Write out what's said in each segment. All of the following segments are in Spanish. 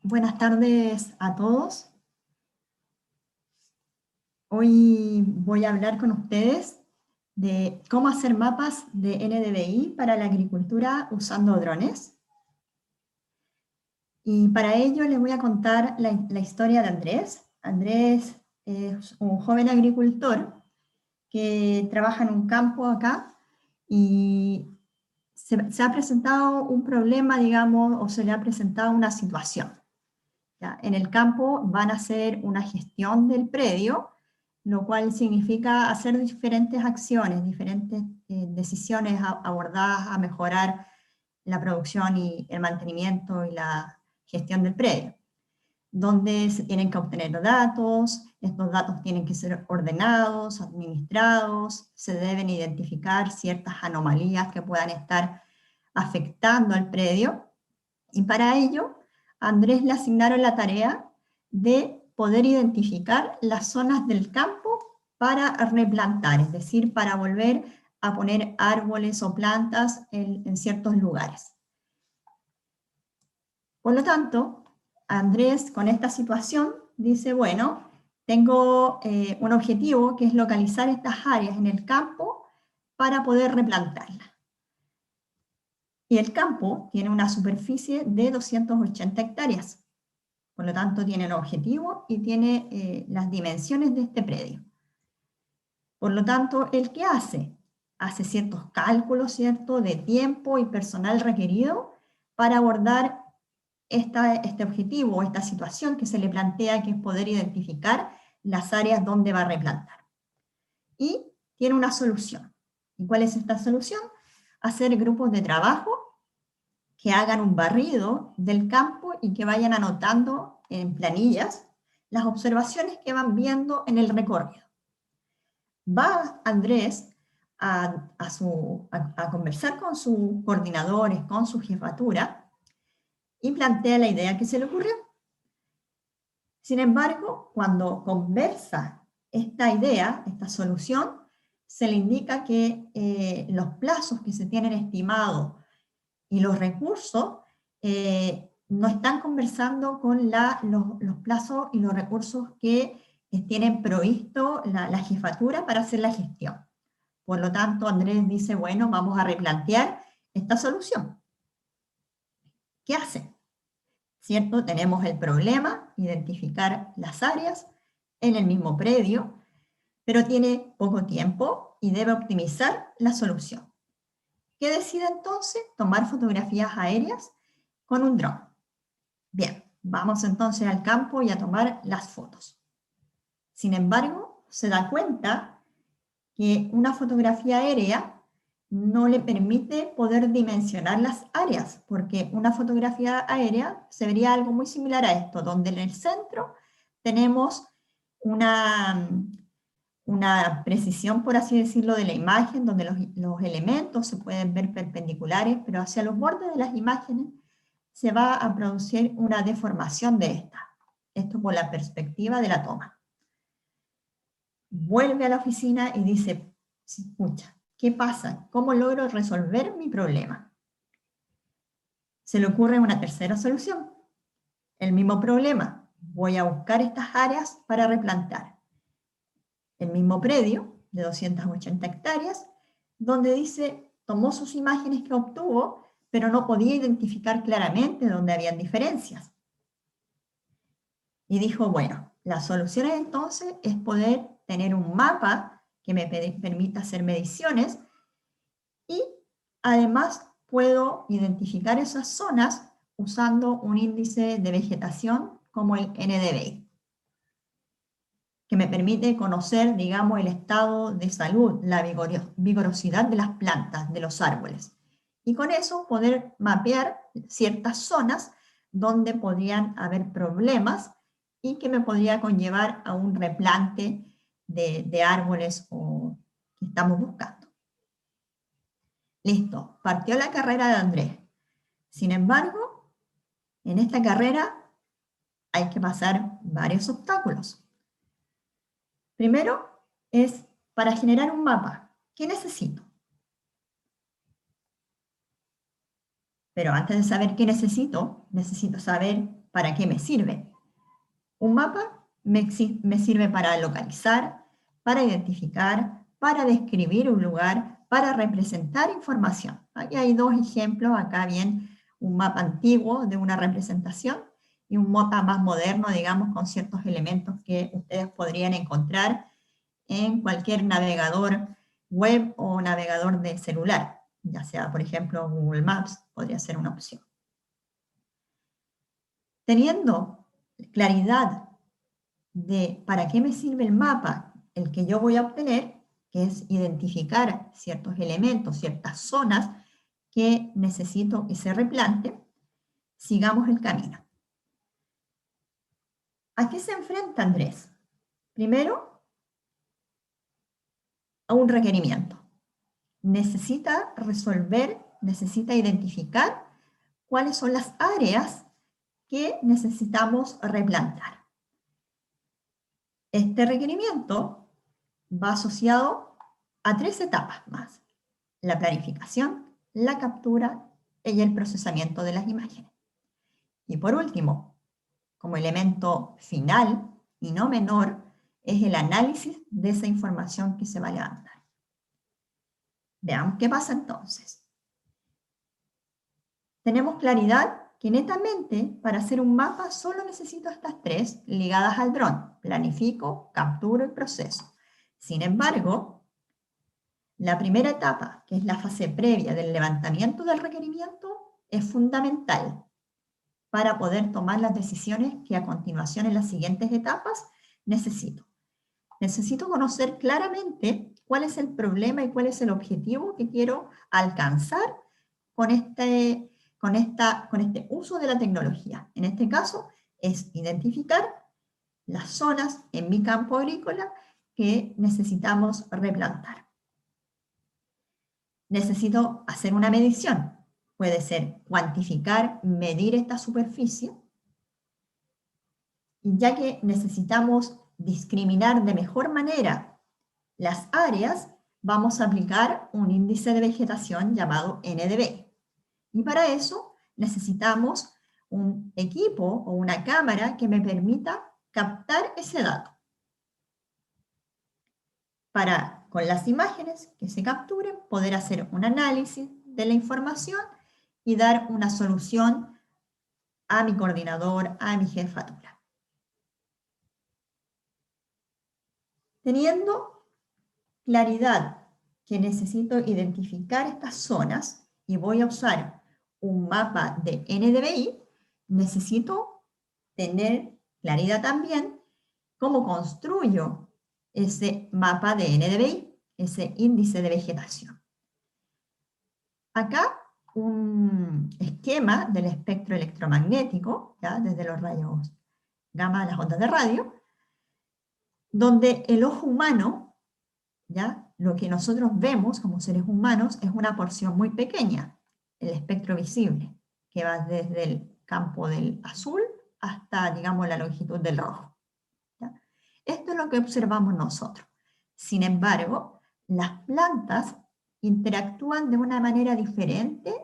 Buenas tardes a todos. Hoy voy a hablar con ustedes de cómo hacer mapas de NDVI para la agricultura usando drones. Y para ello les voy a contar la historia de Andrés. Andrés es un joven agricultor que trabaja en un campo acá y se ha presentado un problema, digamos, o se le ha presentado una situación. ¿Ya? En el campo van a hacer una gestión del predio, lo cual significa hacer diferentes acciones, diferentes decisiones abordadas a mejorar la producción y el mantenimiento y la gestión del predio, donde se tienen que obtener datos, estos datos tienen que ser ordenados, administrados, se deben identificar ciertas anomalías que puedan estar afectando al predio, y para ello a Andrés le asignaron la tarea de poder identificar las zonas del campo para replantar, es decir, para volver a poner árboles o plantas en ciertos lugares. Por lo tanto, Andrés con esta situación dice, bueno, tengo un objetivo que es localizar estas áreas en el campo para poder replantarlas. Y el campo tiene una superficie de 280 hectáreas. Por lo tanto, tiene el objetivo y tiene las dimensiones de este predio. Por lo tanto, ¿el qué hace? Hace ciertos cálculos, ¿cierto?, de tiempo y personal requerido para abordar este objetivo, esta situación que se le plantea, que es poder identificar las áreas donde va a replantar. Y tiene una solución. ¿Y cuál es esta solución? Hacer grupos de trabajo que hagan un barrido del campo y que vayan anotando en planillas las observaciones que van viendo en el recorrido. Va Andrés a conversar con sus coordinadores, con su jefatura, y plantea la idea que se le ocurrió. Sin embargo, cuando conversa esta idea, esta solución, se le indica que los plazos que se tienen estimados y los recursos no están conversando con los plazos y los recursos que tienen provisto la jefatura para hacer la gestión. Por lo tanto, Andrés dice, bueno, vamos a replantear esta solución. ¿Qué hace? ¿Cierto? Tenemos el problema, identificar las áreas en el mismo predio, pero tiene poco tiempo y debe optimizar la solución. ¿Qué decide entonces? Tomar fotografías aéreas con un dron. Bien, vamos entonces al campo y a tomar las fotos. Sin embargo, se da cuenta que una fotografía aérea no le permite poder dimensionar las áreas, porque una fotografía aérea se vería algo muy similar a esto, donde en el centro tenemos una precisión, por así decirlo, de la imagen, donde los elementos se pueden ver perpendiculares, pero hacia los bordes de las imágenes se va a producir una deformación de esta. Esto por la perspectiva de la toma. Vuelve a la oficina y dice, escucha, ¿qué pasa? ¿Cómo logro resolver mi problema? Se le ocurre una tercera solución. El mismo problema. Voy a buscar estas áreas para replantar. El mismo predio de 280 hectáreas, donde dice, tomó sus imágenes que obtuvo, pero no podía identificar claramente dónde habían diferencias. Y dijo, bueno, la solución entonces es poder tener un mapa que me permita hacer mediciones y además puedo identificar esas zonas usando un índice de vegetación como el NDVI, que me permite conocer, digamos, el estado de salud, la vigorosidad de las plantas, de los árboles. Y con eso poder mapear ciertas zonas donde podrían haber problemas y que me podría conllevar a un replante de árboles que estamos buscando. Listo, partió la carrera de Andrés. Sin embargo, en esta carrera hay que pasar varios obstáculos. Primero es para generar un mapa. ¿Qué necesito? Pero antes de saber qué necesito saber ¿para qué me sirve? Un mapa me sirve para localizar, para identificar, para describir un lugar, para representar información. Aquí hay dos ejemplos, acá bien un mapa antiguo de una representación y un mapa más moderno, digamos, con ciertos elementos que ustedes podrían encontrar en cualquier navegador web o navegador de celular, ya sea, por ejemplo, Google Maps, podría ser una opción. Teniendo claridad de para qué me sirve el mapa, el que yo voy a obtener, que es identificar ciertos elementos, ciertas zonas que necesito que se replanten, sigamos el camino. ¿A qué se enfrenta Andrés? Primero, a un requerimiento. Necesita resolver, necesita identificar cuáles son las áreas que necesitamos replantar. Este requerimiento va asociado a 3 etapas más: la planificación, la captura y el procesamiento de las imágenes. Y por último, como elemento final y no menor, es el análisis de esa información que se va a levantar. Veamos qué pasa entonces. Tenemos claridad que netamente para hacer un mapa solo necesito estas 3 ligadas al dron: planifico, capturo y proceso. Sin embargo, la primera etapa, que es la fase previa del levantamiento del requerimiento, es fundamental para poder tomar las decisiones que a continuación en las siguientes etapas necesito. Necesito conocer claramente cuál es el problema y cuál es el objetivo que quiero alcanzar con este uso de la tecnología. En este caso es identificar las zonas en mi campo agrícola que necesitamos replantar. Necesito hacer una medición. Puede ser cuantificar, medir esta superficie, ya que necesitamos discriminar de mejor manera las áreas, vamos a aplicar un índice de vegetación llamado NDV. Y para eso necesitamos un equipo o una cámara que me permita captar ese dato. Para, con las imágenes que se capturen, poder hacer un análisis de la información y dar una solución a mi coordinador, a mi jefatura. Teniendo claridad que necesito identificar estas zonas y voy a usar un mapa de NDVI, necesito tener claridad también cómo construyo ese mapa de NDVI, ese índice de vegetación. Acá un esquema del espectro electromagnético, ¿ya? Desde los rayos gamma a las ondas de radio, donde el ojo humano, ¿ya? Lo que nosotros vemos como seres humanos es una porción muy pequeña, el espectro visible, que va desde el campo del azul hasta, digamos, la longitud del rojo. ¿Ya? Esto es lo que observamos nosotros. Sin embargo, las plantas interactúan de una manera diferente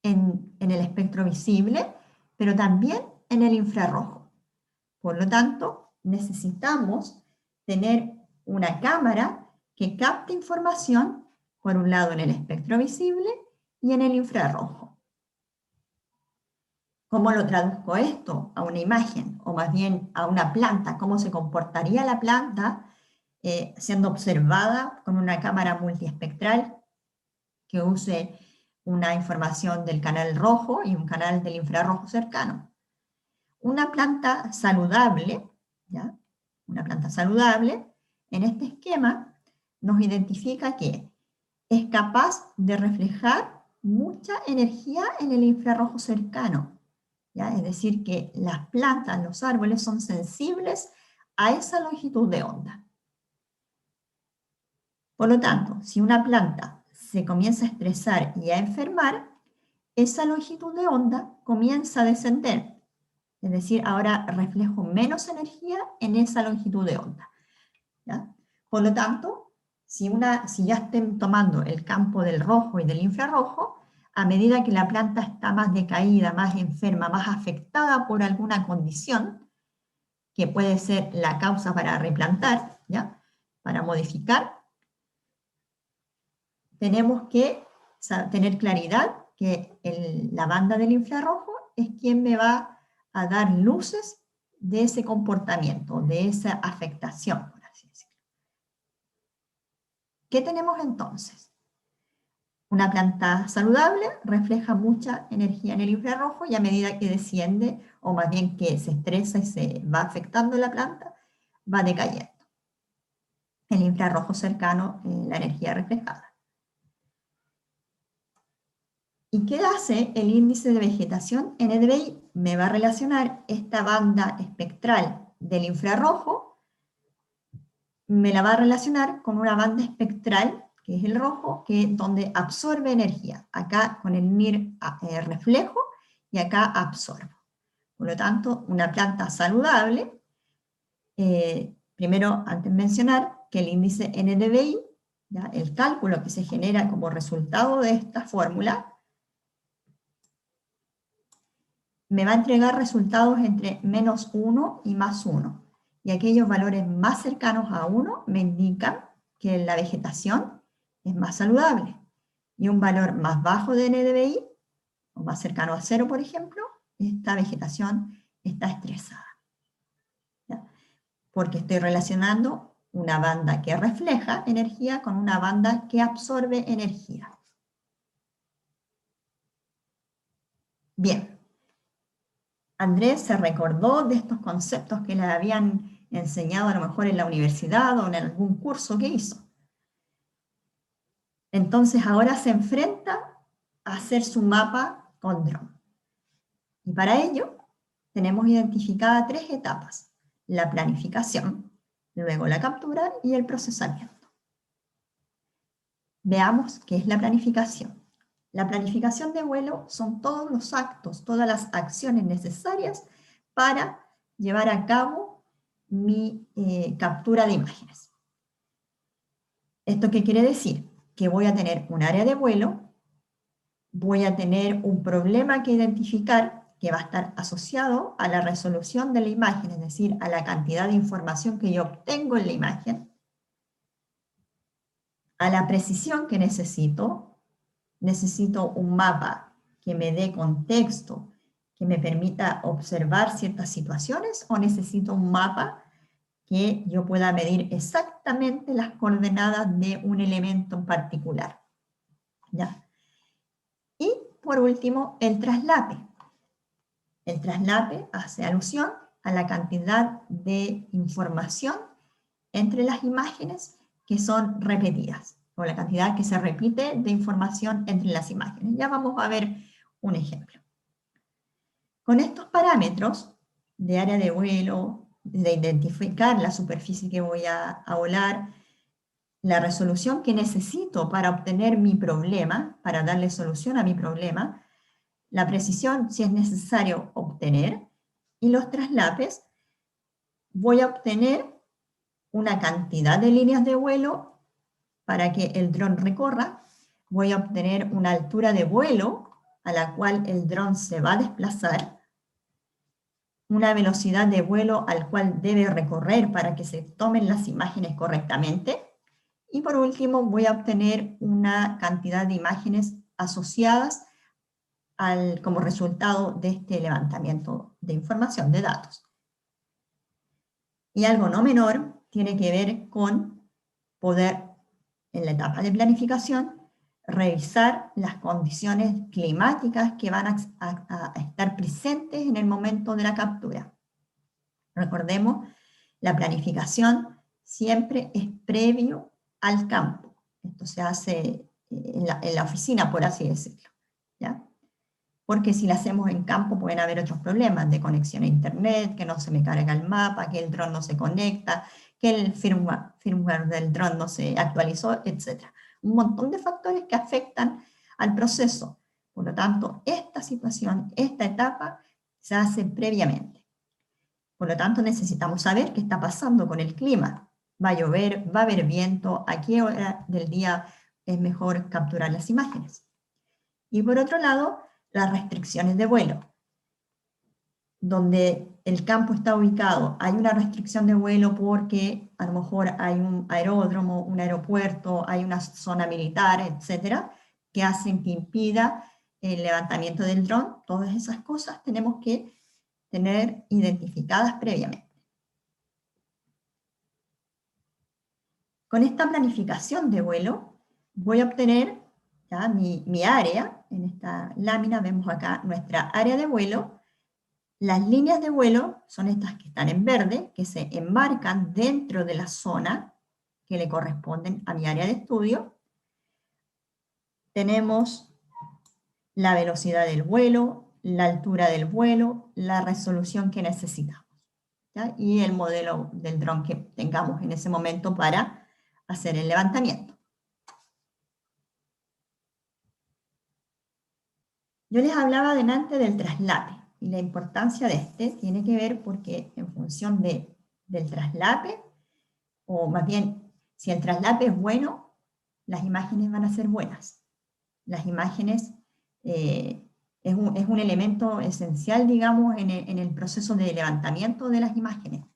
en el espectro visible, pero también en el infrarrojo. Por lo tanto, necesitamos tener una cámara que capte información, por un lado en el espectro visible y en el infrarrojo. ¿Cómo lo traduzco esto a una imagen, o más bien a una planta? ¿Cómo se comportaría la planta siendo observada con una cámara multiespectral que use una información del canal rojo y un canal del infrarrojo cercano? Una planta saludable, ¿ya? Una planta saludable, en este esquema, nos identifica que es capaz de reflejar mucha energía en el infrarrojo cercano, ¿ya? Es decir, que las plantas, los árboles son sensibles a esa longitud de onda. Por lo tanto, si una planta se comienza a estresar y a enfermar, esa longitud de onda comienza a descender. Es decir, ahora reflejo menos energía en esa longitud de onda, ¿ya? Por lo tanto, si ya estén tomando el campo del rojo y del infrarrojo, a medida que la planta está más decaída, más enferma, más afectada por alguna condición, que puede ser la causa para replantar, ¿ya? Para modificar, tenemos que tener claridad que la banda del infrarrojo es quien me va a dar luces de ese comportamiento, de esa afectación, por así decirlo. ¿Qué tenemos entonces? Una planta saludable refleja mucha energía en el infrarrojo y a medida que desciende, o más bien que se estresa y se va afectando la planta, va decayendo. El infrarrojo cercano, la energía reflejada. ¿Y qué hace el índice de vegetación? NDVI me va a relacionar esta banda espectral del infrarrojo, me la va a relacionar con una banda espectral, que es el rojo, que es donde absorbe energía. Acá con el NIR reflejo y acá absorbo. Por lo tanto, una planta saludable, primero, antes de mencionar que el índice NDVI, ¿ya? El cálculo que se genera como resultado de esta fórmula, me va a entregar resultados entre -1 y +1. Y aquellos valores más cercanos a 1 me indican que la vegetación es más saludable. Y un valor más bajo de NDVI, o más cercano a 0, por ejemplo, esta vegetación está estresada. ¿Ya? Porque estoy relacionando una banda que refleja energía con una banda que absorbe energía. Bien. Andrés se recordó de estos conceptos que le habían enseñado a lo mejor en la universidad o en algún curso que hizo. Entonces ahora se enfrenta a hacer su mapa con dron. Y para ello tenemos identificadas 3 etapas: la planificación, luego la captura y el procesamiento. Veamos qué es la planificación. La planificación de vuelo son todos los actos, todas las acciones necesarias para llevar a cabo mi captura de imágenes. ¿Esto qué quiere decir? Que voy a tener un área de vuelo, voy a tener un problema que identificar que va a estar asociado a la resolución de la imagen, es decir, a la cantidad de información que yo obtengo en la imagen, a la precisión que necesito un mapa que me dé contexto, que me permita observar ciertas situaciones, o necesito un mapa que yo pueda medir exactamente las coordenadas de un elemento en particular. ¿Ya? Y por último, el traslape. El traslape hace alusión a la cantidad de información entre las imágenes que son repetidas, o la cantidad que se repite de información entre las imágenes. Ya vamos a ver un ejemplo. Con estos parámetros de área de vuelo, de identificar la superficie que voy a volar, la resolución que necesito para obtener mi problema, para darle solución a mi problema, la precisión si es necesario obtener, y los traslapes, voy a obtener una cantidad de líneas de vuelo para que el dron recorra, voy a obtener una altura de vuelo a la cual el dron se va a desplazar, una velocidad de vuelo al cual debe recorrer para que se tomen las imágenes correctamente, y por último voy a obtener una cantidad de imágenes asociadas como resultado de este levantamiento de información, de datos. Y algo no menor tiene que ver con poder, en la etapa de planificación, revisar las condiciones climáticas que van a estar presentes en el momento de la captura. Recordemos, la planificación siempre es previo al campo. Esto se hace en la oficina, por así decirlo, ¿ya? Porque si lo hacemos en campo pueden haber otros problemas de conexión a internet, que no se me carga el mapa, que el dron no se conecta, que el firmware del dron no se actualizó, etc. Un montón de factores que afectan al proceso. Por lo tanto, esta situación, esta etapa, se hace previamente. Por lo tanto, necesitamos saber qué está pasando con el clima. ¿Va a llover? ¿Va a haber viento? ¿A qué hora del día es mejor capturar las imágenes? Y por otro lado, las restricciones de vuelo. Donde el campo está ubicado, hay una restricción de vuelo porque a lo mejor hay un aeródromo, un aeropuerto, hay una zona militar, etcétera, que hacen que impida el levantamiento del dron. Todas esas cosas tenemos que tener identificadas previamente. Con esta planificación de vuelo voy a obtener ya mi área. En esta lámina vemos acá nuestra área de vuelo. Las líneas de vuelo son estas que están en verde, que se enmarcan dentro de la zona que le corresponden a mi área de estudio. Tenemos la velocidad del vuelo, la altura del vuelo, la resolución que necesitamos, ¿ya? Y el modelo del dron que tengamos en ese momento para hacer el levantamiento. Yo les hablaba delante del traslape, y la importancia de este tiene que ver porque en función del traslape, o más bien, si el traslape es bueno, las imágenes van a ser buenas. Las imágenes es un elemento esencial, digamos, en el proceso de levantamiento de las imágenes.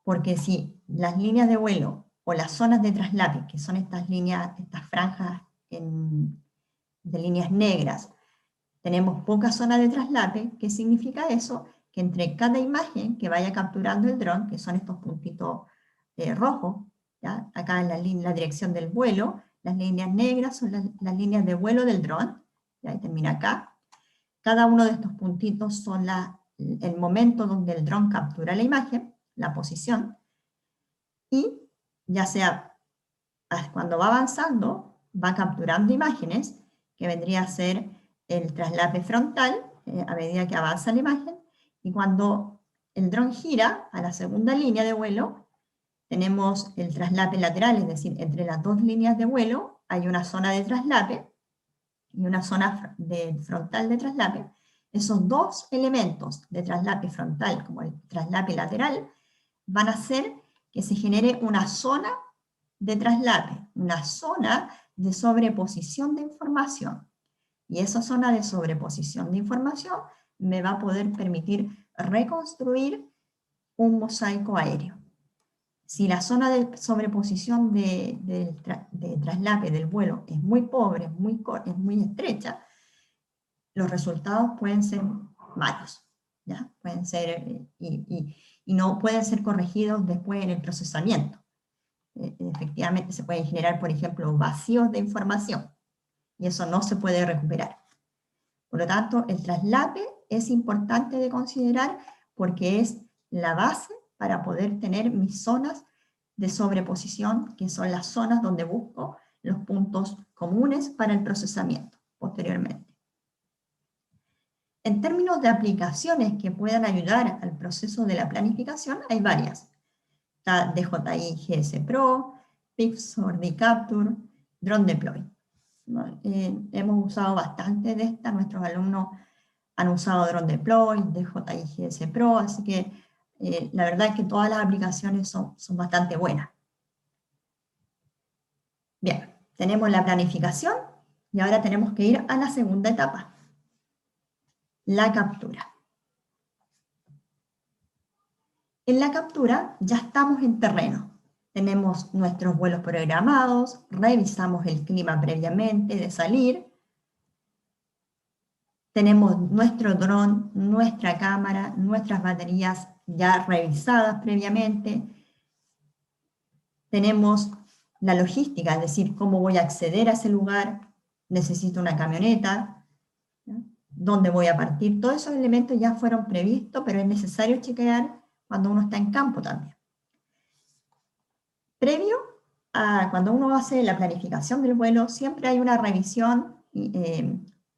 Porque si las líneas de vuelo o las zonas de traslape, que son estas líneas, estas franjas de líneas negras, tenemos poca zona de traslape, ¿qué significa eso? Que entre cada imagen que vaya capturando el dron, que son estos puntitos rojos, ¿ya? Acá en la dirección del vuelo, las líneas negras son las líneas de vuelo del dron, y ahí termina acá. Cada uno de estos puntitos son el momento donde el dron captura la imagen, la posición, y ya sea cuando va avanzando, va capturando imágenes, que vendría a ser el traslape frontal, a medida que avanza la imagen, y cuando el dron gira a la segunda línea de vuelo, tenemos el traslape lateral, es decir, entre las dos líneas de vuelo hay una zona de traslape y una zona frontal de traslape. Esos dos elementos de traslape frontal como el traslape lateral van a hacer que se genere una zona de traslape, una zona de sobreposición de información. Y esa zona de sobreposición de información me va a poder permitir reconstruir un mosaico aéreo. Si la zona de sobreposición de traslape del vuelo es muy pobre, es muy estrecha, los resultados pueden ser malos, ¿ya? Pueden ser, y no pueden ser corregidos después en el procesamiento. Efectivamente se pueden generar, por ejemplo, vacíos de información, y eso no se puede recuperar. Por lo tanto, el traslape es importante de considerar porque es la base para poder tener mis zonas de sobreposición, que son las zonas donde busco los puntos comunes para el procesamiento posteriormente. En términos de aplicaciones que puedan ayudar al proceso de la planificación, hay varias. Está DJI GS Pro, Pixar Capture, Drone Deploy. Hemos usado bastante de esta, nuestros alumnos han usado Drone Deploy, DJI GS Pro, así que la verdad es que todas las aplicaciones son bastante buenas. Bien, tenemos la planificación y ahora tenemos que ir a la segunda etapa, la captura. En la captura ya estamos en terreno. Tenemos nuestros vuelos programados, revisamos el clima previamente de salir, tenemos nuestro dron, nuestra cámara, nuestras baterías ya revisadas previamente, tenemos la logística, es decir, cómo voy a acceder a ese lugar, necesito una camioneta, ¿no? ¿Dónde voy a partir? Todos esos elementos ya fueron previstos, pero es necesario chequear cuando uno está en campo también. Previo a cuando uno hace la planificación del vuelo, siempre hay una revisión,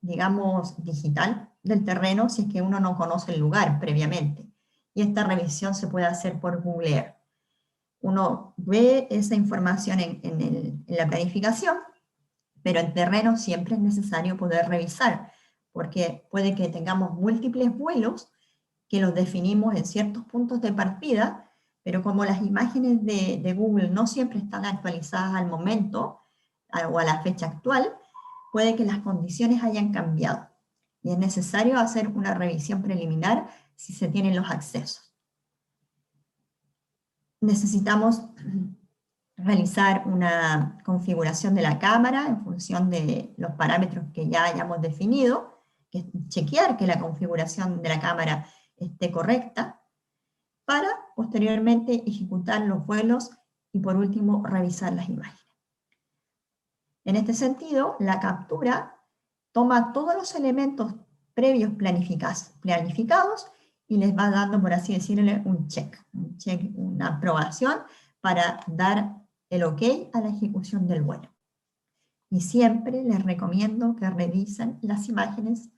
digamos, digital del terreno si es que uno no conoce el lugar previamente. Y esta revisión se puede hacer por Google Earth. Uno ve esa información en la planificación, pero en terreno siempre es necesario poder revisar, porque puede que tengamos múltiples vuelos que los definimos en ciertos puntos de partida, pero como las imágenes de Google no siempre están actualizadas al momento o a la fecha actual, puede que las condiciones hayan cambiado y es necesario hacer una revisión preliminar si se tienen los accesos. Necesitamos realizar una configuración de la cámara en función de los parámetros que ya hayamos definido, chequear que la configuración de la cámara esté correcta, para posteriormente ejecutar los vuelos y por último revisar las imágenes. En este sentido, la captura toma todos los elementos previos planificados y les va dando, por así decirlo, un check, una aprobación para dar el ok a la ejecución del vuelo. Y siempre les recomiendo que revisen las imágenes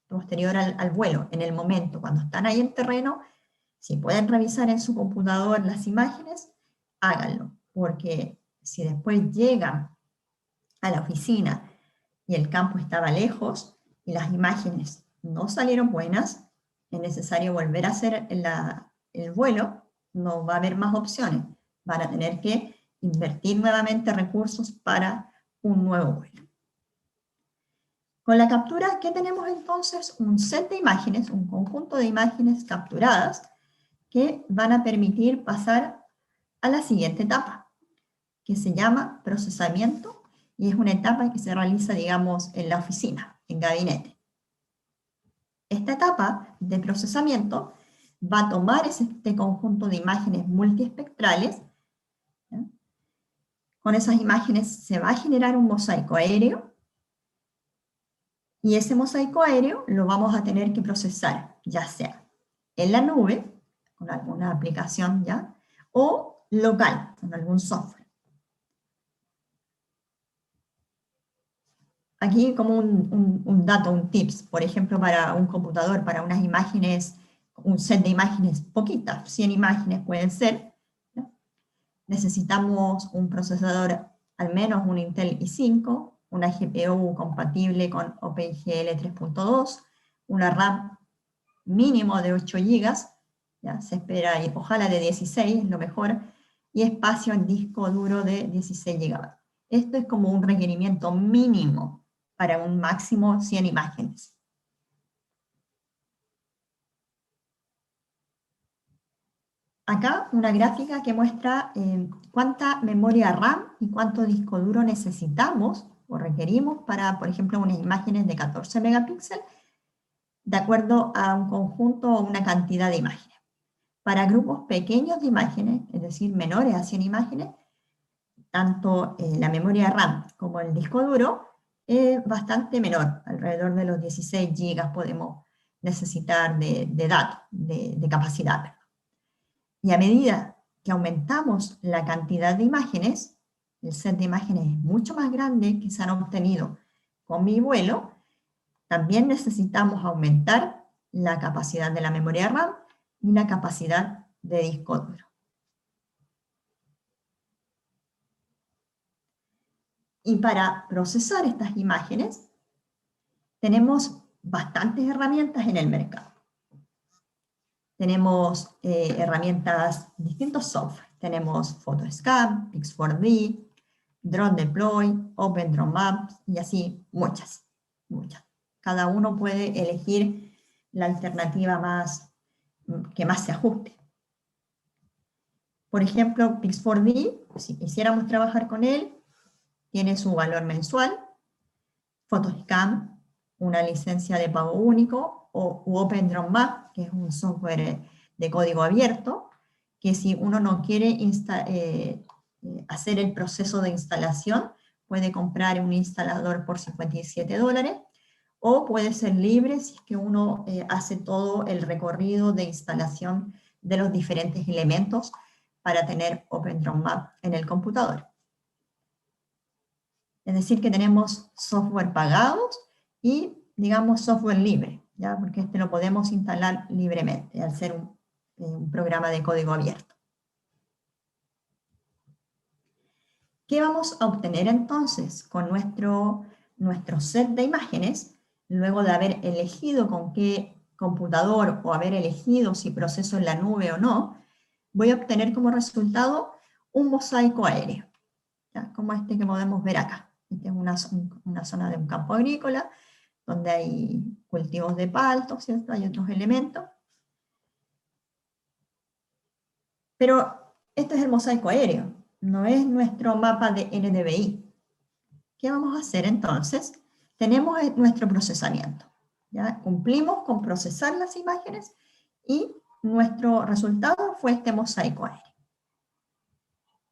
posterior al vuelo, en el momento, cuando están ahí en terreno. Si pueden revisar en su computador las imágenes, háganlo, porque si después llegan a la oficina y el campo estaba lejos y las imágenes no salieron buenas, es necesario volver a hacer el vuelo, no va a haber más opciones, van a tener que invertir nuevamente recursos para un nuevo vuelo. Con la captura, ¿qué tenemos entonces? Un set de imágenes, un conjunto de imágenes capturadas que van a permitir pasar a la siguiente etapa, que se llama procesamiento, y es una etapa que se realiza, digamos, en la oficina, en gabinete. Esta etapa de procesamiento va a tomar este conjunto de imágenes multiespectrales, ¿ya? Con esas imágenes se va a generar un mosaico aéreo, y ese mosaico aéreo lo vamos a tener que procesar, ya sea en la nube, con alguna aplicación ya, o local, con algún software. Aquí como un dato, un tips, por ejemplo, para un computador, para unas imágenes, un set de imágenes poquitas, 100 imágenes pueden ser, ¿no? Necesitamos un procesador, al menos un Intel i5, una GPU compatible con OpenGL 3.2, una RAM mínimo de 8 GB, ¿ya? Se espera, y ojalá de 16, es lo mejor, y espacio en disco duro de 16 GB. Esto es como un requerimiento mínimo para un máximo 100 imágenes. Acá una gráfica que muestra cuánta memoria RAM y cuánto disco duro necesitamos o requerimos para, por ejemplo, unas imágenes de 14 megapíxeles, de acuerdo a un conjunto o una cantidad de imágenes. Para grupos pequeños de imágenes, es decir, menores a 100 imágenes, tanto la memoria RAM como el disco duro es bastante menor, alrededor de los 16 GB podemos necesitar de datos, de capacidad. Y a medida que aumentamos la cantidad de imágenes, el set de imágenes es mucho más grande que se han obtenido con mi vuelo, también necesitamos aumentar la capacidad de la memoria RAM y la capacidad de disco duro. Y para procesar estas imágenes, tenemos bastantes herramientas en el mercado. Tenemos herramientas, distintos software. Tenemos PhotoScan, Pix4D, Drone Deploy, OpenDroneMaps y así muchas. Cada uno puede elegir la alternativa que más se ajuste. Por ejemplo, Pix4D, si quisiéramos trabajar con él, tiene su valor mensual. PhotoScan, una licencia de pago único, o OpenDroneMap, que es un software de código abierto, que si uno no quiere hacer el proceso de instalación, puede comprar un instalador por $57, o puede ser libre si es que uno hace todo el recorrido de instalación de los diferentes elementos para tener OpenDroneMap en el computador. Es decir, que tenemos software pagados y, digamos, software libre, ¿ya? Porque este lo podemos instalar libremente, al ser un programa de código abierto. ¿Qué vamos a obtener entonces con nuestro set de imágenes, luego de haber elegido con qué computador o haber elegido si proceso en la nube o no? Voy a obtener como resultado un mosaico aéreo, ¿ya? Como este que podemos ver acá. Esta es una zona de un campo agrícola, donde hay cultivos de palto, ¿cierto? Hay otros elementos. Pero este es el mosaico aéreo, no es nuestro mapa de NDVI. ¿Qué vamos a hacer entonces? Tenemos nuestro procesamiento. ¿Ya? Cumplimos con procesar las imágenes y nuestro resultado fue este mosaico aéreo.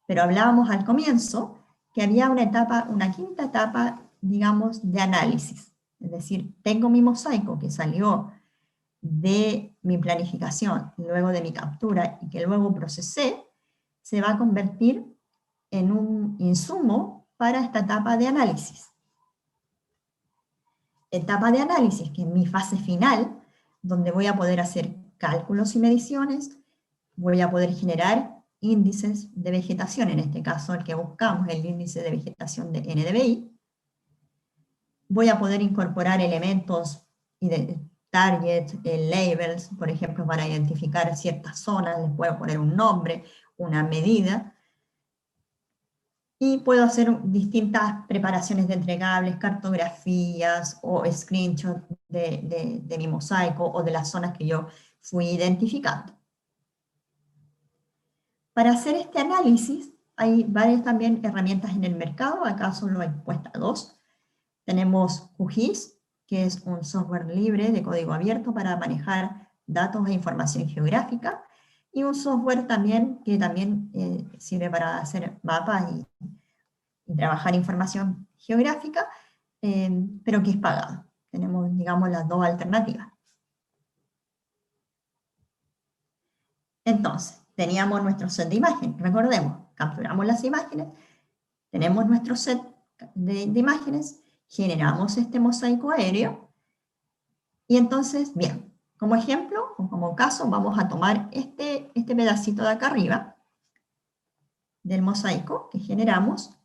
Pero hablábamos al comienzo que había una quinta etapa, digamos, de análisis. Es decir, tengo mi mosaico que salió de mi planificación, luego de mi captura y que luego procesé, se va a convertir en un insumo para esta etapa de análisis. Etapa de análisis, que es mi fase final, donde voy a poder hacer cálculos y mediciones, voy a poder generar índices de vegetación, en este caso el que buscamos, el índice de vegetación de NDVI. Voy a poder incorporar elementos y de targets, labels, por ejemplo, para identificar ciertas zonas, les puedo poner un nombre, una medida, y puedo hacer distintas preparaciones de entregables, cartografías o screenshots de mi mosaico o de las zonas que yo fui identificando. Para hacer este análisis hay varias también herramientas en el mercado, acá solo hay puestas dos. Tenemos QGIS, que es un software libre de código abierto para manejar datos e información geográfica, y un software también que también sirve para hacer mapas y trabajar información geográfica, pero que es pagado. Tenemos, digamos, las dos alternativas. Entonces, teníamos nuestro set de imágenes. Recordemos, capturamos las imágenes, tenemos nuestro set de imágenes, generamos este mosaico aéreo, y entonces, bien, como ejemplo, o como caso, vamos a tomar este pedacito de acá arriba, del mosaico que generamos.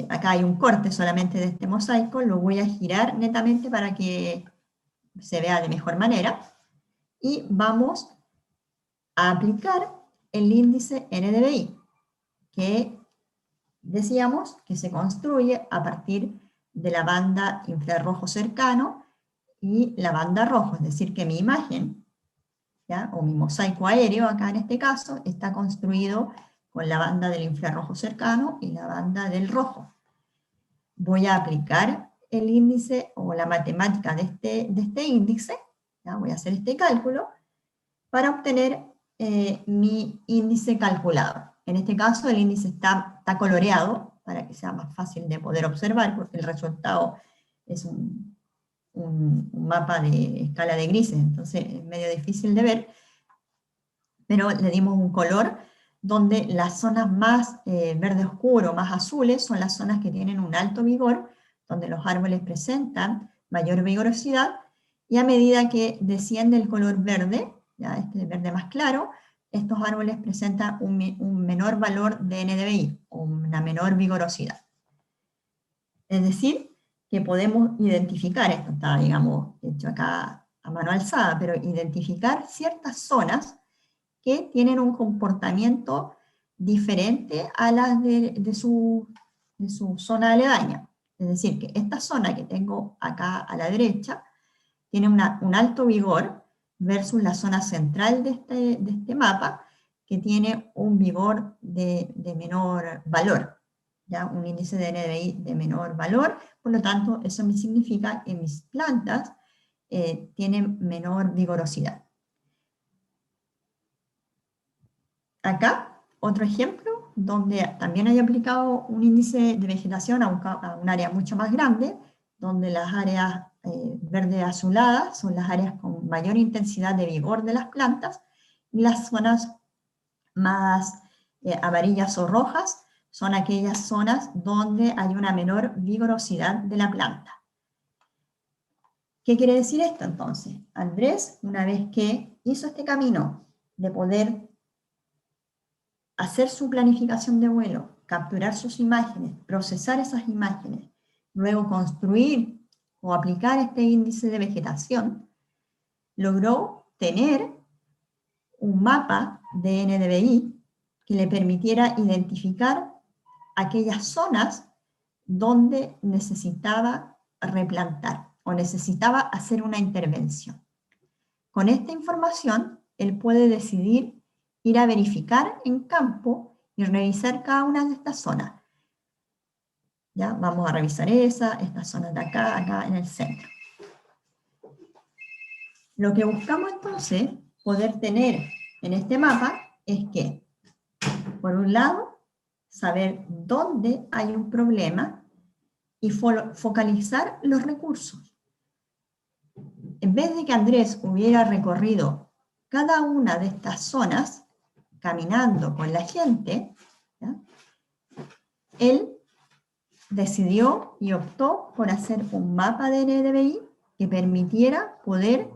Acá hay un corte solamente de este mosaico, lo voy a girar netamente para que se vea de mejor manera, y vamos a aplicar el índice NDVI, que decíamos que se construye a partir de la banda infrarrojo cercano y la banda rojo, es decir, que mi imagen, ¿ya? O mi mosaico aéreo, acá en este caso, está construido con la banda del infrarrojo cercano y la banda del rojo. Voy a aplicar el índice o la matemática de este índice, ¿ya? Voy a hacer este cálculo para obtener mi índice calculado. En este caso el índice está coloreado para que sea más fácil de poder observar, porque el resultado es un mapa de escala de grises, entonces es medio difícil de ver, pero le dimos un color donde las zonas más verde oscuro, más azules, son las zonas que tienen un alto vigor, donde los árboles presentan mayor vigorosidad, y a medida que desciende el color verde, ya este verde más claro, estos árboles presentan un menor valor de NDVI, o una menor vigorosidad. Es decir, que podemos identificar, esto está, digamos, hecho acá a mano alzada, pero identificar ciertas zonas que tienen un comportamiento diferente a las de su zona aledaña. Es decir, que esta zona que tengo acá a la derecha tiene un alto vigor versus la zona central de este mapa, que tiene un vigor de menor valor, ¿ya? Un índice de NDVI de menor valor, por lo tanto, eso me significa que mis plantas tienen menor vigorosidad. Acá, otro ejemplo, donde también hay aplicado un índice de vegetación a un área mucho más grande, donde las áreas verde azuladas son las áreas con mayor intensidad de vigor de las plantas, y las zonas más amarillas o rojas son aquellas zonas donde hay una menor vigorosidad de la planta. ¿Qué quiere decir esto entonces? Andrés, una vez que hizo este camino de poder hacer su planificación de vuelo, capturar sus imágenes, procesar esas imágenes, luego construir o aplicar este índice de vegetación, logró tener un mapa de NDVI que le permitiera identificar aquellas zonas dónde necesitaba replantar o necesitaba hacer una intervención. Con esta información, él puede decidir ir a verificar en campo y revisar cada una de estas zonas. ¿Ya? Vamos a revisar esta zona de acá, acá en el centro. Lo que buscamos entonces poder tener en este mapa es que, por un lado, saber dónde hay un problema y focalizar los recursos. En vez de que Andrés hubiera recorrido cada una de estas zonas caminando con la gente, ¿ya? Él decidió y optó por hacer un mapa de NDVI que permitiera poder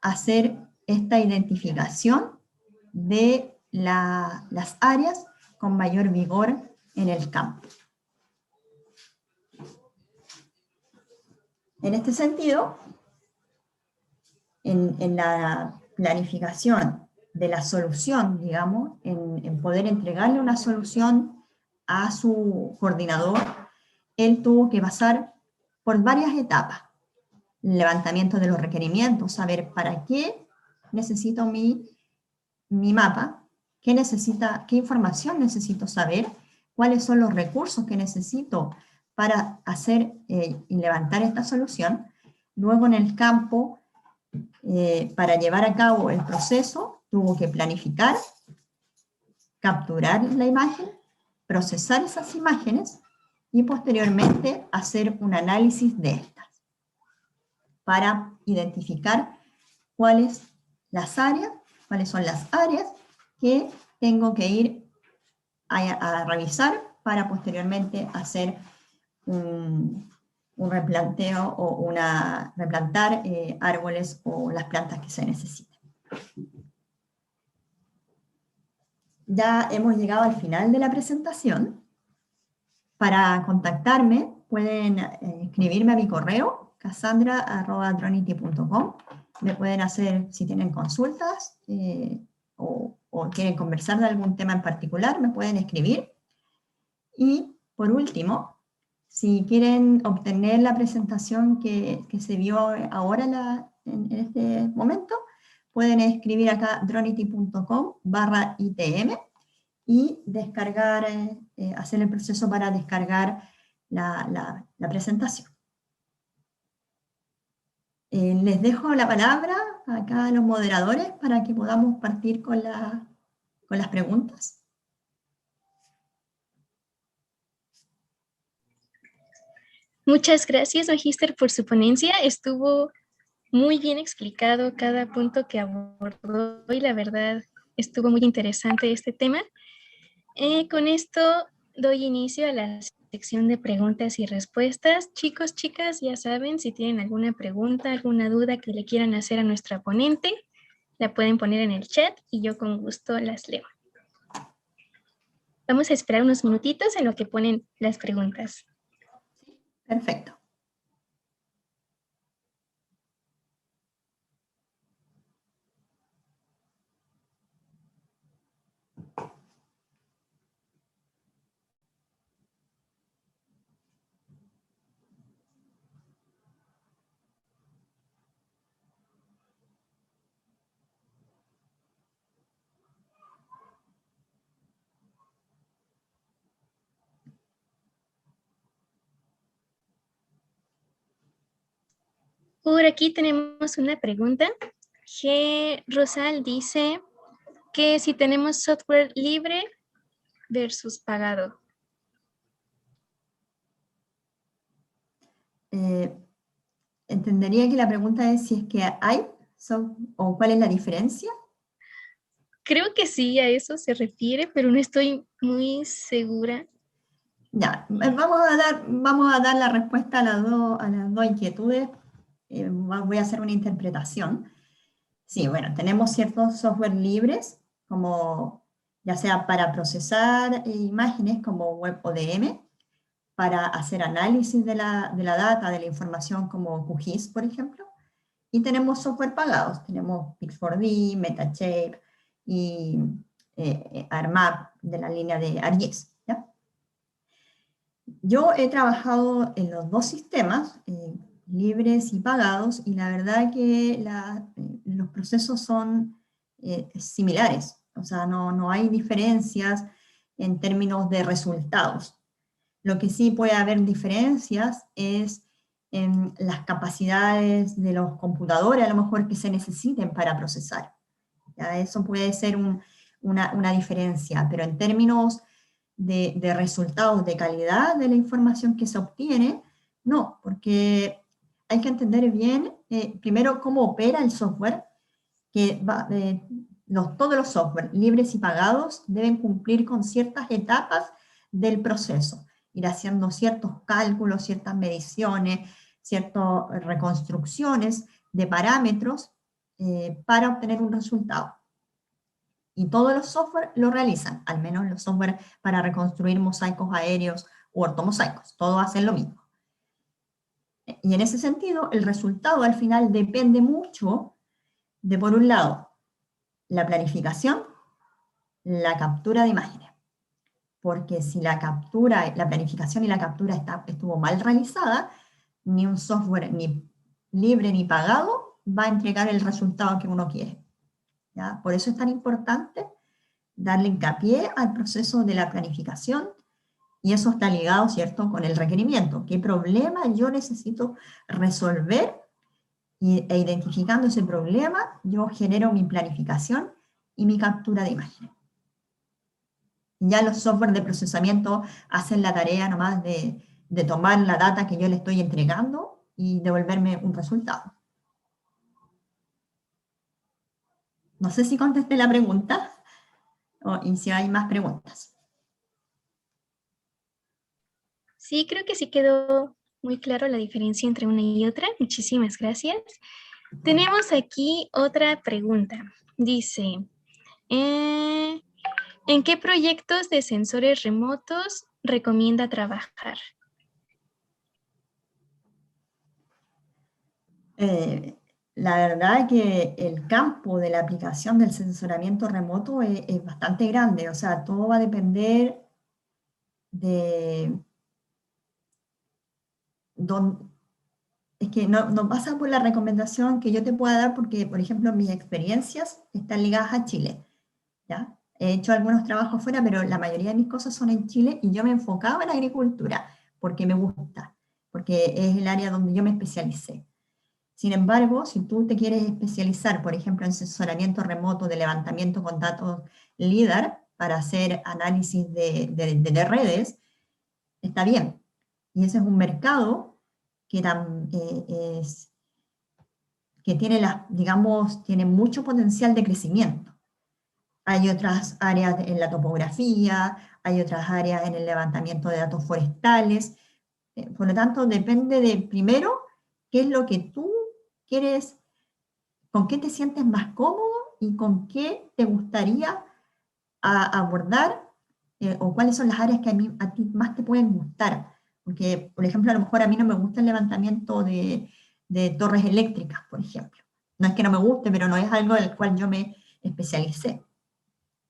hacer esta identificación de las áreas con mayor vigor en el campo. En este sentido, en la planificación de la solución, digamos, en poder entregarle una solución a su coordinador, él tuvo que pasar por varias etapas. El levantamiento de los requerimientos, saber para qué necesito mi mapa, qué información necesito saber, cuáles son los recursos que necesito para hacer y levantar esta solución. Luego en el campo, para llevar a cabo el proceso, tuvo que planificar, capturar la imagen, procesar esas imágenes y posteriormente hacer un análisis de estas para identificar cuáles son las áreas que tengo que ir a revisar para posteriormente hacer un replanteo o replantar árboles o las plantas que se necesiten. Ya hemos llegado al final de la presentación. Para contactarme pueden escribirme a mi correo cassandra@dronity.com. Me pueden hacer, si tienen consultas o quieren conversar de algún tema en particular, me pueden escribir. Y por último, si quieren obtener la presentación que se vio ahora en este momento, pueden escribir acá dronity.com/itm y descargar, hacer el proceso para descargar la presentación. Les dejo la palabra acá a los moderadores para que podamos partir con las preguntas. Muchas gracias, Magíster, por su ponencia. Estuvo muy bien explicado cada punto que abordó y la verdad estuvo muy interesante este tema. Con esto doy inicio a la sección de preguntas y respuestas. Chicos, chicas, ya saben, si tienen alguna pregunta, alguna duda que le quieran hacer a nuestra ponente, la pueden poner en el chat y yo con gusto las leo. Vamos a esperar unos minutitos en lo que ponen las preguntas. Perfecto. Por aquí tenemos una pregunta. G. Rosal dice que si tenemos software libre versus pagado. Entendería que la pregunta es si es que hay o cuál es la diferencia. Creo que sí, a eso se refiere, pero no estoy muy segura. Ya, vamos a dar la respuesta a las dos inquietudes. Voy a hacer una interpretación. Sí, bueno, tenemos ciertos software libres, como ya sea para procesar imágenes como WebODM, para hacer análisis de la data, de la información como QGIS, por ejemplo. Y tenemos software pagados, tenemos Pix4D, Metashape y ArcMap de la línea de ArcGIS. ¿Ya? Yo he trabajado en los dos sistemas, libres y pagados, y la verdad que los procesos son similares, o sea, no hay diferencias en términos de resultados. Lo que sí puede haber diferencias es en las capacidades de los computadores, a lo mejor que se necesiten para procesar. ¿Ya? Eso puede ser una diferencia, pero en términos de resultados, de calidad de la información que se obtiene, no, porque hay que entender bien, primero, cómo opera el software, que todos los software libres y pagados deben cumplir con ciertas etapas del proceso, ir haciendo ciertos cálculos, ciertas mediciones, ciertas reconstrucciones de parámetros para obtener un resultado. Y todos los software lo realizan, al menos los software para reconstruir mosaicos aéreos u ortomosaicos, todos hacen lo mismo. Y en ese sentido, el resultado al final depende mucho de, por un lado, la planificación, la captura de imágenes. Porque si la planificación y la captura estuvo mal realizada, ni un software ni libre ni pagado va a entregar el resultado que uno quiere. ¿Ya? Por eso es tan importante darle hincapié al proceso de la planificación, y eso está ligado, ¿cierto?, con el requerimiento. ¿Qué problema yo necesito resolver? E identificando ese problema, yo genero mi planificación y mi captura de imágenes. Ya los software de procesamiento hacen la tarea nomás de tomar la data que yo le estoy entregando y devolverme un resultado. No sé si contesté la pregunta y si hay más preguntas. Sí, creo que sí quedó muy claro la diferencia entre una y otra. Muchísimas gracias. Tenemos aquí otra pregunta. Dice, ¿en qué proyectos de sensores remotos recomienda trabajar? La verdad que el campo de la aplicación del sensoramiento remoto es bastante grande, o sea, todo va a depender de dónde. Es que no pasa por la recomendación que yo te pueda dar porque, por ejemplo, mis experiencias están ligadas a Chile, ¿ya? He hecho algunos trabajos fuera, pero la mayoría de mis cosas son en Chile y yo me enfocaba en agricultura porque me gusta, porque es el área donde yo me especialicé. Sin embargo, si tú te quieres especializar, por ejemplo, en asesoramiento remoto de levantamiento con datos LIDAR para hacer análisis de redes, está bien. Y ese es un mercado que, que tiene, digamos, tiene mucho potencial de crecimiento. Hay otras áreas en la topografía, hay otras áreas en el levantamiento de datos forestales. Por lo tanto, depende de, primero, qué es lo que tú quieres, con qué te sientes más cómodo y con qué te gustaría abordar, o cuáles son las áreas que a ti más te pueden gustar. Porque, por ejemplo, a lo mejor a mí no me gusta el levantamiento de torres eléctricas, por ejemplo. No es que no me guste, pero no es algo del cual yo me especialicé.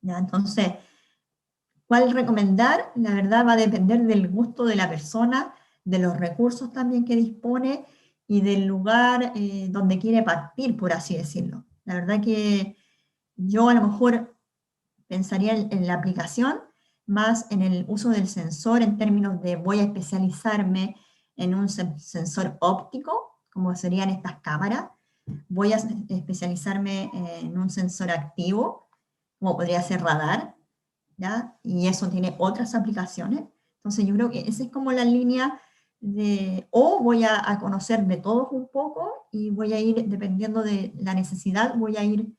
¿Ya? Entonces, ¿cuál recomendar? La verdad va a depender del gusto de la persona, de los recursos también que dispone y del lugar donde quiere partir, por así decirlo. La verdad que yo a lo mejor pensaría en la aplicación más en el uso del sensor en términos de voy a especializarme en un sensor óptico, como serían estas cámaras, voy a especializarme en un sensor activo, como podría ser radar, ¿ya? Y eso tiene otras aplicaciones. Entonces yo creo que esa es como la línea de, o voy a conocer de todos un poco y voy a ir, dependiendo de la necesidad, voy a ir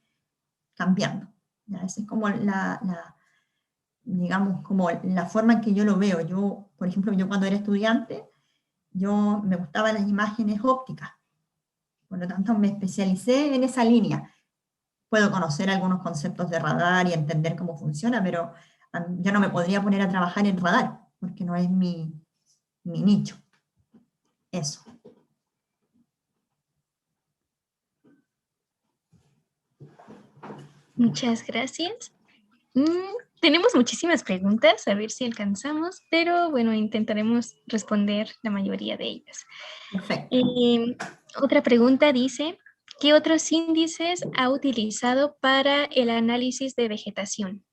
cambiando. ¿Ya? Esa es como digamos, como la forma en que yo lo veo. Yo, por ejemplo, yo cuando era estudiante, yo me gustaban las imágenes ópticas. Por lo tanto, me especialicé en esa línea. Puedo conocer algunos conceptos de radar y entender cómo funciona, pero yo no me podría poner a trabajar en radar, porque no es mi nicho. Eso. Muchas gracias. Tenemos muchísimas preguntas, a ver si alcanzamos, pero bueno, intentaremos responder la mayoría de ellas. Perfecto. Otra pregunta dice, ¿qué otros índices ha utilizado para el análisis de vegetación?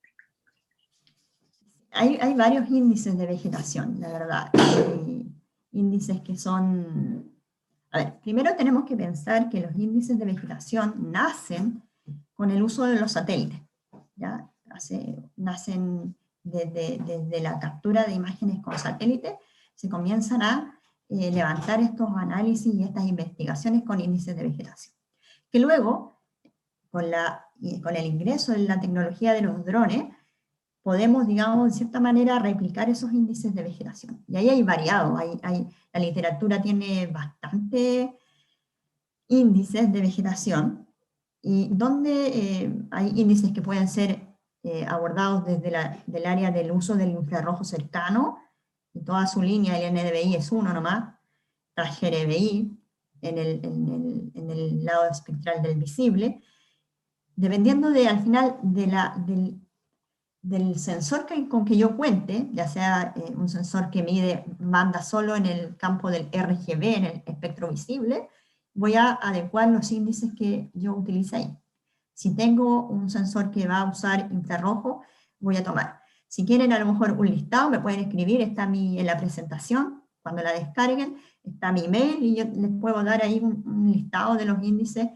Hay varios índices de vegetación, la verdad. Hay índices que son... A ver, primero tenemos que pensar que los índices de vegetación nacen con el uso de los satélites. ¿Ya? Nacen desde la captura de imágenes con satélites, se comienzan a levantar estos análisis y estas investigaciones con índices de vegetación. Que luego, con el ingreso de la tecnología de los drones, podemos, digamos, de cierta manera replicar esos índices de vegetación. Y ahí hay variados, la literatura tiene bastante índices de vegetación, y donde hay índices que pueden ser abordados desde del área del uso del infrarrojo cercano, y toda su línea, el NDVI es uno nomás, tras GRBI, en el lado espectral del visible, dependiendo al final del sensor con que yo cuente, ya sea un sensor que manda solo en el campo del RGB, en el espectro visible, voy a adecuar los índices que yo utilice ahí. Si tengo un sensor que va a usar infrarrojo, voy a tomar. Si quieren a lo mejor un listado, me pueden escribir, está en la presentación, cuando la descarguen, está mi email y yo les puedo dar ahí un listado de los índices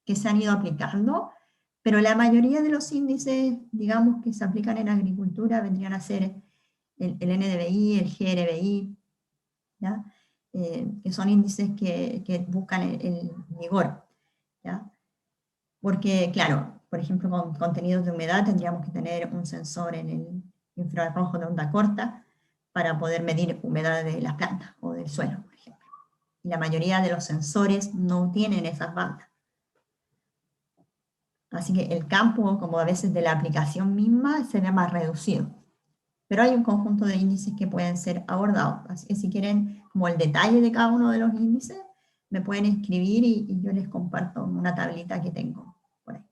que se han ido aplicando, pero la mayoría de los índices, digamos, que se aplican en agricultura vendrían a ser el NDVI, el GRBI, ¿ya? Que son índices que buscan el vigor, ¿ya? Porque, claro, por ejemplo, con contenidos de humedad tendríamos que tener un sensor en el infrarrojo de onda corta para poder medir humedad de las plantas o del suelo, por ejemplo. Y la mayoría de los sensores no tienen esas bandas. Así que el campo, como a veces de la aplicación misma, se ve más reducido. Pero hay un conjunto de índices que pueden ser abordados. Así que si quieren como el detalle de cada uno de los índices, me pueden escribir y yo les comparto una tablita que tengo por ahí.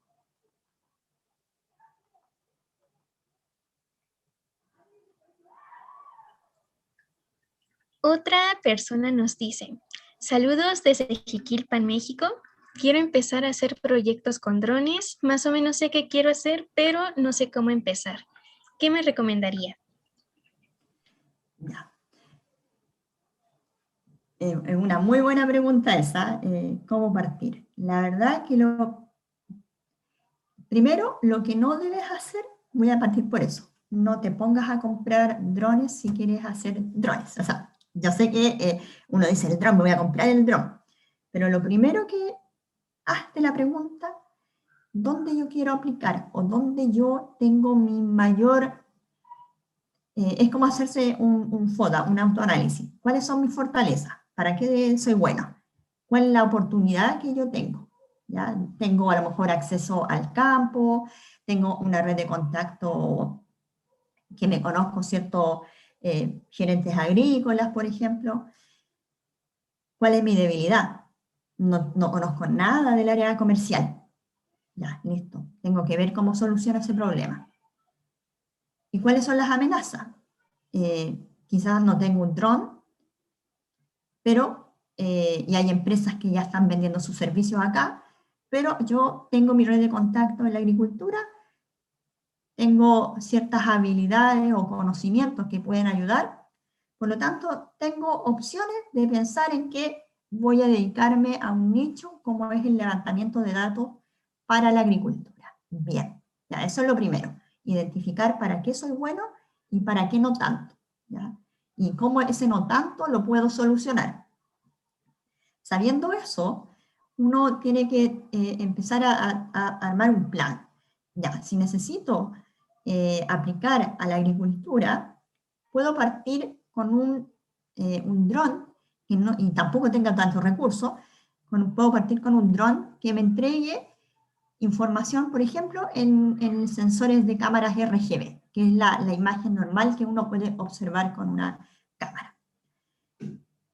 Otra persona nos dice, saludos desde Jiquilpan, México. Quiero empezar a hacer proyectos con drones. Más o menos sé qué quiero hacer, pero no sé cómo empezar. ¿Qué me recomendaría? Ya. Es una muy buena pregunta esa, ¿cómo partir? La verdad que primero, lo que no debes hacer, voy a partir por eso, no te pongas a comprar drones si quieres hacer drones. O sea, yo sé que uno dice el dron, me voy a comprar el dron, pero lo primero que hazte la pregunta, ¿dónde yo quiero aplicar o dónde yo tengo mi mayor... es como hacerse un FODA, un autoanálisis. ¿Cuáles son mis fortalezas? ¿Para qué soy bueno? ¿Cuál es la oportunidad que yo tengo? ¿Ya? Tengo a lo mejor acceso al campo, tengo una red de contacto que me conozco ciertos gerentes agrícolas, por ejemplo. ¿Cuál es mi debilidad? No conozco nada del área comercial. Ya, listo. Tengo que ver cómo soluciono ese problema. ¿Y cuáles son las amenazas? Quizás no tengo un dron, pero, y hay empresas que ya están vendiendo sus servicios acá, pero yo tengo mi red de contacto en la agricultura, tengo ciertas habilidades o conocimientos que pueden ayudar, por lo tanto, tengo opciones de pensar en que voy a dedicarme a un nicho como es el levantamiento de datos para la agricultura. Bien, ya, eso es lo primero, identificar para qué soy bueno y para qué no tanto, ¿ya? Y cómo ese no tanto lo puedo solucionar. Sabiendo eso, uno tiene que empezar a armar un plan. Ya, si necesito aplicar a la agricultura, puedo partir con un dron, y tampoco tenga tantos recursos, puedo partir con un dron que me entregue información, por ejemplo, en sensores de cámaras RGB, que es la imagen normal que uno puede observar con una cámara.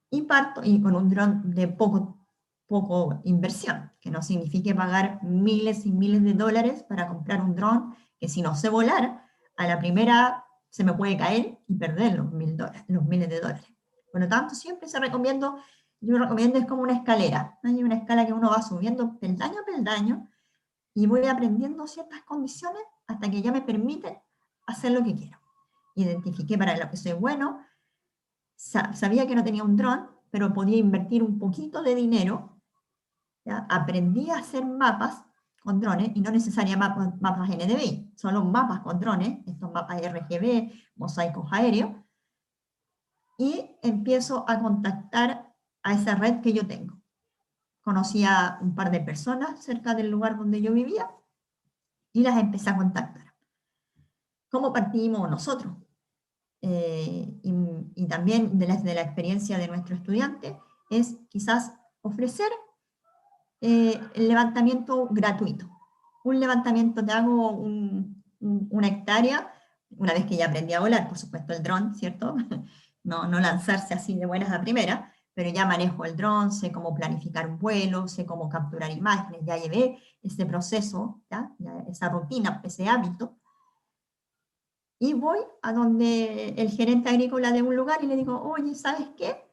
Y parto y con un dron de poco inversión, que no signifique pagar miles y miles de dólares para comprar un dron que si no sé volar, a la primera se me puede caer y perder los miles de dólares. Por lo tanto, siempre yo recomiendo es como una escalera. Hay una escala que uno va subiendo peldaño a peldaño y voy aprendiendo ciertas condiciones hasta que ya me permiten hacer lo que quiero. Identifiqué para lo que soy bueno, sabía que no tenía un dron, pero podía invertir un poquito de dinero, ¿ya? Aprendí a hacer mapas con drones, y no necesariamente mapas NDVI, solo mapas con drones, estos mapas RGB, mosaicos aéreos, y empiezo a contactar a esa red que yo tengo. Conocí a un par de personas cerca del lugar donde yo vivía, y las empecé a contactar. ¿Cómo partimos nosotros? Y también desde la experiencia de nuestro estudiante, es quizás ofrecer el levantamiento gratuito. Un levantamiento, te hago una hectárea, una vez que ya aprendí a volar, por supuesto el dron, ¿cierto? No lanzarse así de buenas a primera, pero ya manejo el dron, sé cómo planificar un vuelo, sé cómo capturar imágenes, ya llevé ese proceso, ¿ya? Esa rutina, ese hábito, y voy a donde el gerente agrícola de un lugar y le digo, oye, ¿sabes qué?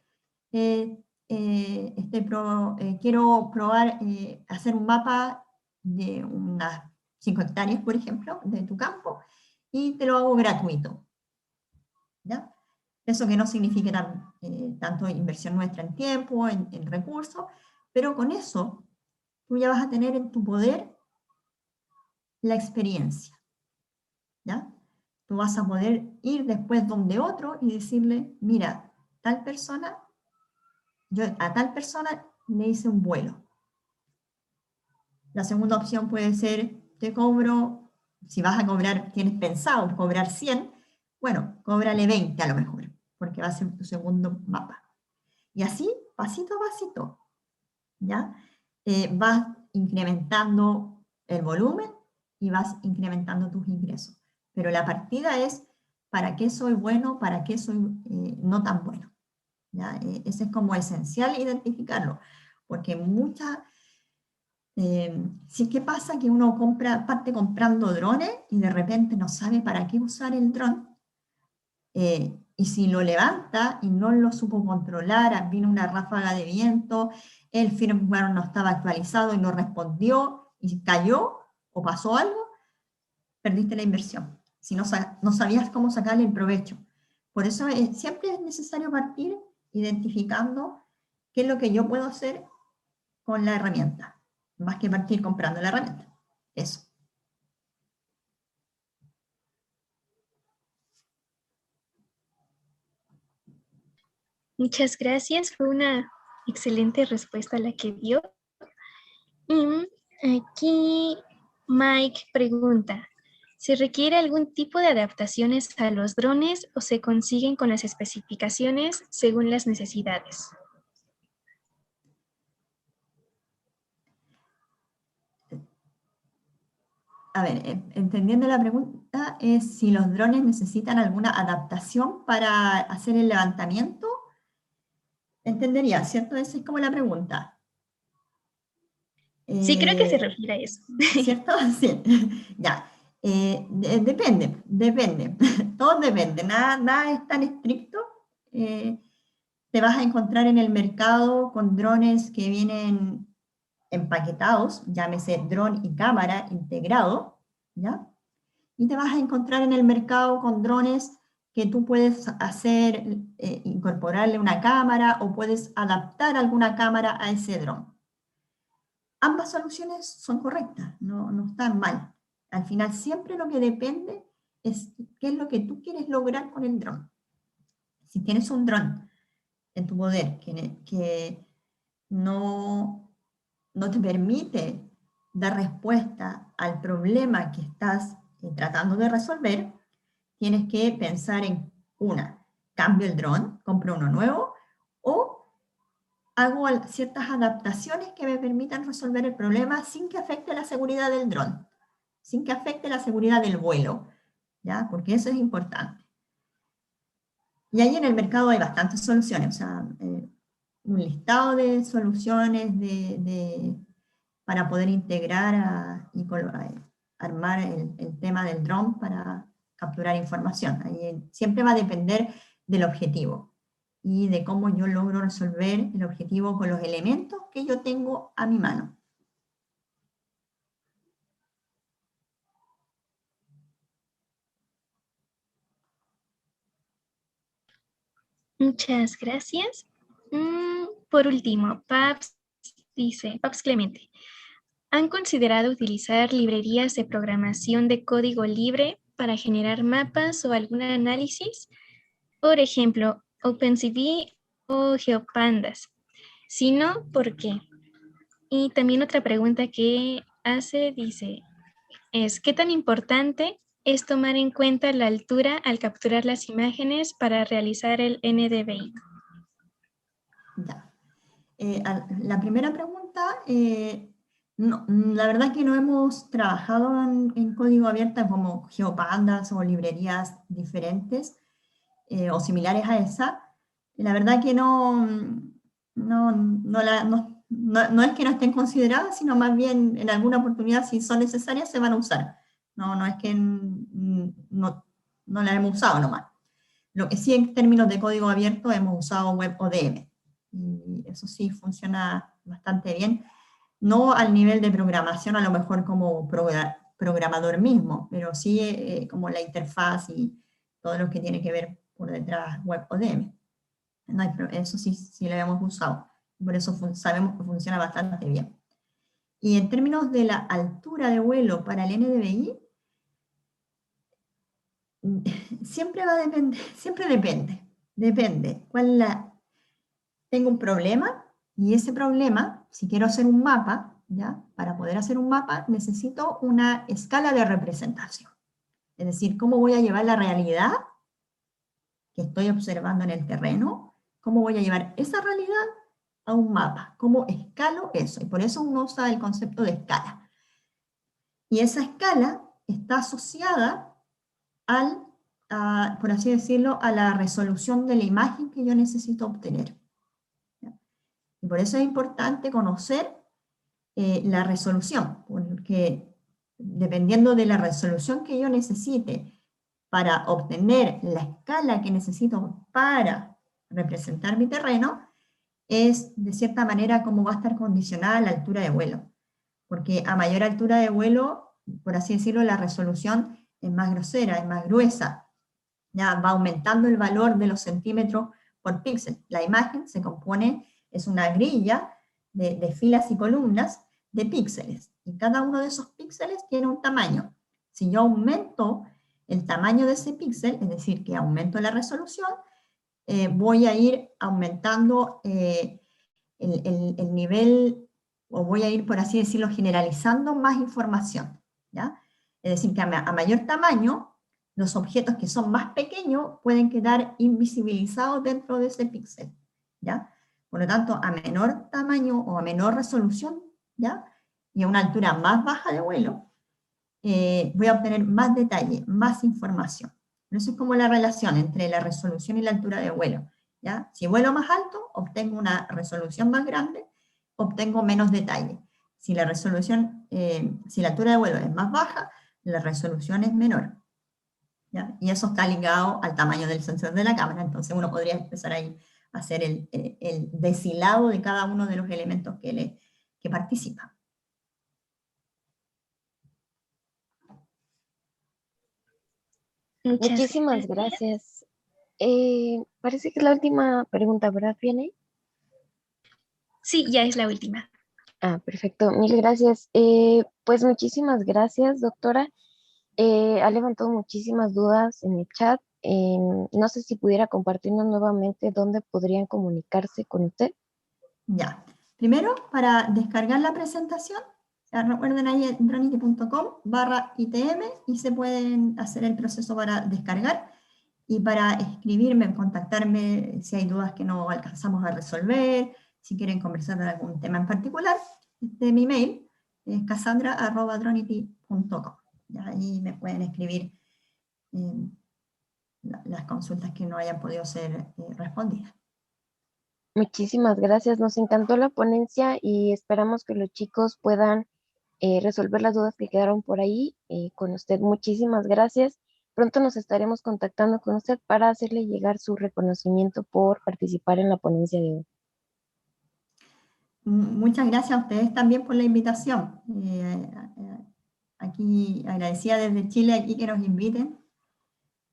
Quiero probar hacer un mapa de unas 5 hectáreas, por ejemplo, de tu campo, y te lo hago gratuito. ¿Ya? Eso que no signifique tanto inversión nuestra en tiempo, en recursos, pero con eso tú ya vas a tener en tu poder la experiencia. ¿Ya? Tú vas a poder ir después donde otro y decirle, mira, tal persona, yo a tal persona le hice un vuelo. La segunda opción puede ser, te cobro, si vas a cobrar, tienes pensado cobrar 100, bueno, cóbrale 20 a lo mejor, porque va a ser tu segundo mapa. Y así, pasito a pasito, ¿ya? Vas incrementando el volumen y vas incrementando tus ingresos. Pero la partida es, ¿para qué soy bueno? ¿Para qué soy no tan bueno? ¿Ya? Ese es como esencial identificarlo, porque sí que pasa que uno parte comprando drones y de repente no sabe para qué usar el dron, y si lo levanta y no lo supo controlar, vino una ráfaga de viento, el firmware no estaba actualizado y no respondió y cayó o pasó algo, perdiste la inversión. Si no sabías cómo sacarle el provecho. Por eso siempre es necesario partir identificando qué es lo que yo puedo hacer con la herramienta, más que partir comprando la herramienta. Eso. Muchas gracias, fue una excelente respuesta la que dio. Y aquí Mike pregunta, ¿se requiere algún tipo de adaptaciones a los drones o se consiguen con las especificaciones según las necesidades? A ver, entendiendo la pregunta, es si los drones necesitan alguna adaptación para hacer el levantamiento. Entendería, ¿cierto? Esa es como la pregunta. Sí, creo que se refiere a eso. ¿Cierto? Sí. Ya. Depende. Todo depende. Nada es tan estricto. Te vas a encontrar en el mercado con drones que vienen empaquetados, llámese dron y cámara integrado, ¿ya? Y te vas a encontrar en el mercado con drones que tú puedes hacer, incorporarle una cámara o puedes adaptar alguna cámara a ese dron. Ambas soluciones son correctas, no están mal. Al final siempre lo que depende es qué es lo que tú quieres lograr con el dron. Si tienes un dron en tu poder que no te permite dar respuesta al problema que estás tratando de resolver, tienes que pensar en cambio el dron, compro uno nuevo, o hago ciertas adaptaciones que me permitan resolver el problema sin que afecte la seguridad del dron, sin que afecte la seguridad del vuelo, ¿ya? Porque eso es importante. Y ahí en el mercado hay bastantes soluciones, o sea, un listado de soluciones para poder integrar y armar el tema del dron para capturar información. Ahí siempre va a depender del objetivo y de cómo yo logro resolver el objetivo con los elementos que yo tengo a mi mano. Muchas gracias. Por último, Paps Clemente, ¿han considerado utilizar librerías de programación de código libre para generar mapas o algún análisis? Por ejemplo, OpenCV o GeoPandas. Si no, ¿por qué? Y también otra pregunta que hace, dice, ¿qué tan importante es tomar en cuenta la altura al capturar las imágenes para realizar el NDVI? Ya. La primera pregunta, la verdad que no hemos trabajado en código abierto como GeoPandas o librerías diferentes o similares a esa. La verdad que no es que no estén consideradas, sino más bien en alguna oportunidad, si son necesarias, se van a usar. No es que no la hemos usado nomás. Lo que sí en términos de código abierto hemos usado WebODM. Y eso sí funciona bastante bien. No al nivel de programación, a lo mejor como programador mismo, pero sí como la interfaz y todo lo que tiene que ver por detrás WebODM. Eso sí lo hemos usado. Por eso sabemos que funciona bastante bien. Y en términos de la altura de vuelo para el NDVI, siempre va a depender, siempre depende. Depende. Tengo un problema y ese problema, si quiero hacer un mapa, ¿ya? Para poder hacer un mapa necesito una escala de representación. Es decir, cómo voy a llevar la realidad que estoy observando en el terreno, cómo voy a llevar esa realidad a un mapa, cómo escalo eso. Y por eso uno usa el concepto de escala. Y esa escala está asociada por así decirlo, a la resolución de la imagen que yo necesito obtener. Y por eso es importante conocer la resolución, porque dependiendo de la resolución que yo necesite para obtener la escala que necesito para representar mi terreno, es de cierta manera cómo va a estar condicionada la altura de vuelo. Porque a mayor altura de vuelo, por así decirlo, la resolución es más grosera, es más gruesa. Ya va aumentando el valor de los centímetros por píxel. La imagen se compone, es una grilla de filas y columnas de píxeles. Y cada uno de esos píxeles tiene un tamaño. Si yo aumento el tamaño de ese píxel, es decir, que aumento la resolución, voy a ir aumentando el nivel, o voy a ir, por así decirlo, generalizando más información. ¿Ya? Es decir, que a mayor tamaño, los objetos que son más pequeños pueden quedar invisibilizados dentro de ese píxel. ¿Ya? Por lo tanto, a menor tamaño o a menor resolución, ¿ya? Y a una altura más baja de vuelo, voy a obtener más detalle, más información. Eso es como la relación entre la resolución y la altura de vuelo. ¿Ya? Si vuelo más alto, obtengo una resolución más grande, obtengo menos detalle. Si la resolución, si la altura de vuelo es más baja, la resolución es menor. ¿Ya? Y eso está ligado al tamaño del sensor de la cámara. Entonces uno podría empezar ahí a hacer el deshilado de cada uno de los elementos que participan. Muchísimas gracias. Parece que es la última pregunta, ¿verdad, Fiene? Sí, ya es la última. Perfecto. Mil gracias. Pues muchísimas gracias, doctora. Ha levantado muchísimas dudas en el chat. No sé si pudiera compartirnos nuevamente dónde podrían comunicarse con usted. Ya. Primero, para descargar la presentación, recuerden ahí en dronity.com/itm y se pueden hacer el proceso para descargar y para escribirme, contactarme si hay dudas que no alcanzamos a resolver, si quieren conversar de algún tema en particular. Mi mail es cassandra@dronity.com. Ahí me pueden escribir las consultas que no hayan podido ser respondidas. Muchísimas gracias. Nos encantó la ponencia y esperamos que los chicos puedan resolver las dudas que quedaron por ahí con usted. Muchísimas gracias pronto nos estaremos contactando con usted para hacerle llegar su reconocimiento por participar en la ponencia de hoy. Muchas gracias a ustedes también por la invitación. Aquí agradecida desde Chile aquí que nos inviten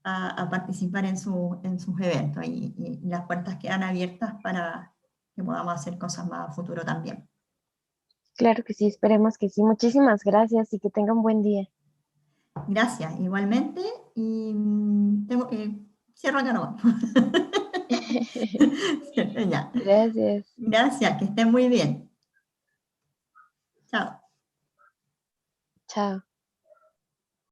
a participar en sus eventos y las puertas quedan abiertas para que podamos hacer cosas más a futuro también. Claro que sí, esperemos que sí. Muchísimas gracias y que tenga un buen día. Gracias, igualmente, y cierro acá nomás. Ya. Gracias. Gracias, que estén muy bien. Chao. Chao.